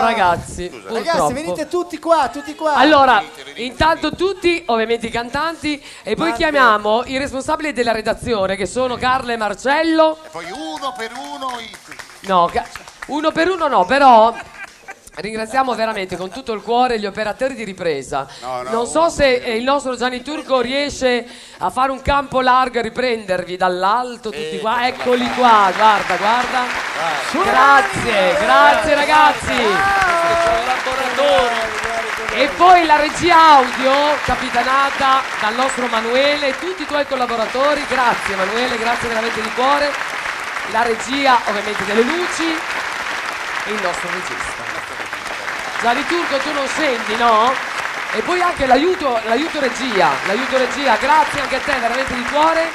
ragazzi. Ragazzi, venite tutti qua, tutti qua. Allora, intanto tutti, ovviamente i cantanti, e poi chiamiamo i responsabili della redazione, che sono Carla e Marcello. E poi uno per uno. No, uno per uno no, però ringraziamo veramente con tutto il cuore gli operatori di ripresa. Non so se il nostro Gianni Turco riesce a fare un campo largo e riprendervi dall'alto tutti qua. Eccoli qua, guarda, guarda. Grazie ragazzi. E poi la regia audio capitanata dal nostro Emanuele e tutti i tuoi collaboratori. Grazie Emanuele, grazie veramente di cuore. La regia ovviamente delle luci e il nostro regista. Gianni Turco, tu non senti, no? E poi anche l'aiuto regia, grazie anche a te veramente di cuore.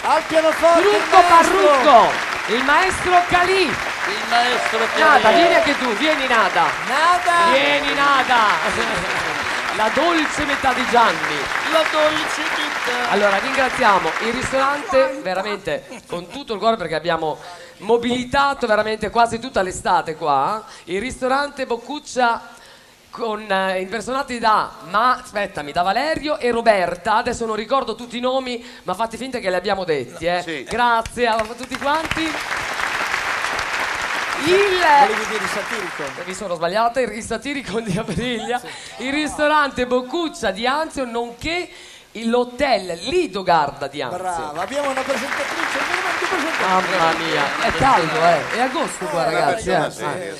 Al pianoforte Trucco Parrucco, il maestro Calì. Il maestro Nada, vieni anche tu, vieni Nada. Nada. Vieni Nada. La dolce metà di Gianni. La dolce metà. Allora ringraziamo il ristorante veramente con tutto il cuore perché abbiamo mobilitato veramente quasi tutta l'estate qua. Il ristorante Boccuccia con impersonati da Valerio e Roberta. Adesso non ricordo tutti i nomi, ma fate finta che li abbiamo detti, Sì. Grazie a tutti quanti. Volevi dire il satirico? Mi sono sbagliata, il satirico di Aprilia, il ristorante Boccuccia di Anzio, nonché l'hotel Lido-Garda di Anzio. Brava, abbiamo una presentatrice, veramente presentatrice. Mamma mia, è caldo, è agosto qua ragazzi. Sei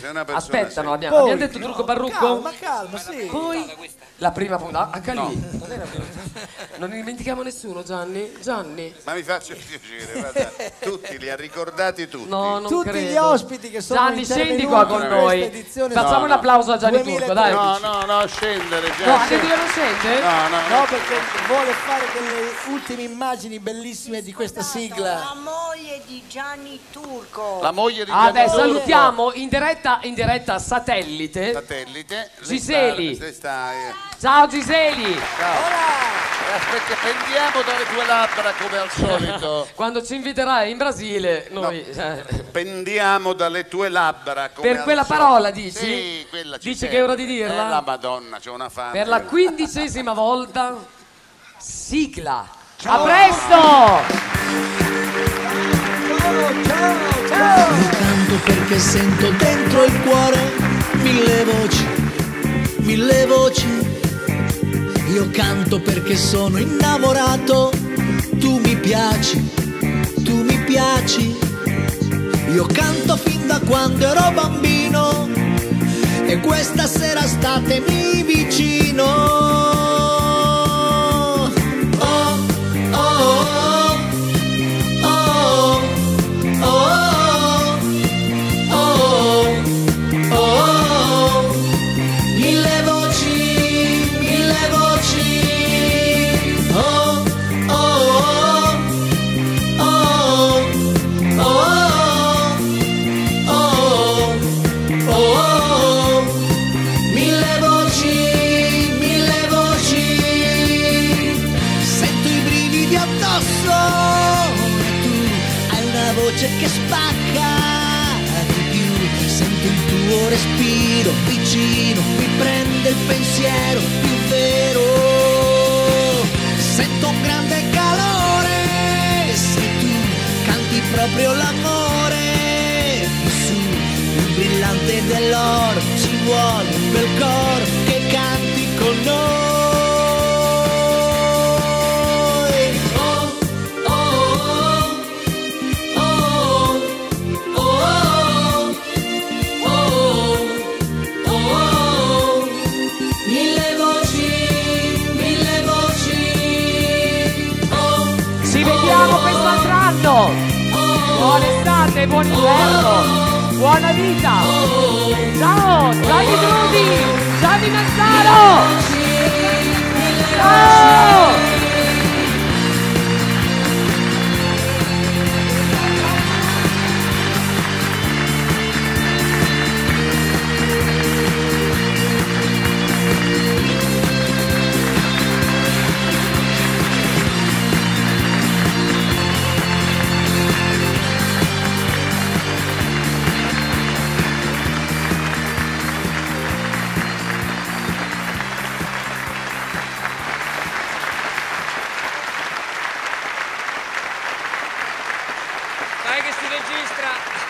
una persona Aspettano, seria. abbiamo detto Trucco Parrucco? Calma, sì. Poi la prima puntata, non dimentichiamo nessuno, Gianni? Ma mi faccia piacere, guarda, tutti li ha ricordati tutti. No, non Tutti credo. gli ospiti che sono Gianni, scendi qua con intervenuti in noi. questa edizione Facciamo un applauso a Gianni Turco, dai. No, scendere già. No, ha detto che non scende? No, perché vuole fare delle ultime immagini bellissime di questa sigla. La moglie di Gianni Turco. La moglie di Gianni Beh, Turco. salutiamo in diretta satellite. Satellite. Giseli. Lei sta, Ciao Giseli. Aspetta, pendiamo dalle tue labbra come al solito. Quando ci inviterai in Brasile, noi... Pendiamo dalle tue labbra come Per al quella solito. parola dici? Sì, quella ci Dici serve. che è ora di dirla? La Madonna, c'è una fame. Per la 15ª volta, sigla. A presto! Ciao! Io canto perché sento dentro il cuore mille voci. Io canto perché sono innamorato, tu mi piaci. Io canto fin da quando ero bambino e questa sera statemi vicino. Che spacca di più, sento il tuo respiro vicino, mi prende il pensiero più vero, sento un grande calore, se tu canti proprio l'amore, su il brillante dell'oro, ci vuole un bel coro che canti con noi. Quest'altro anno. Buona estate, buon inverno, buona vita. Ciao, Gianni Trudi, Gianni Mazzaro. Ciao. si registra.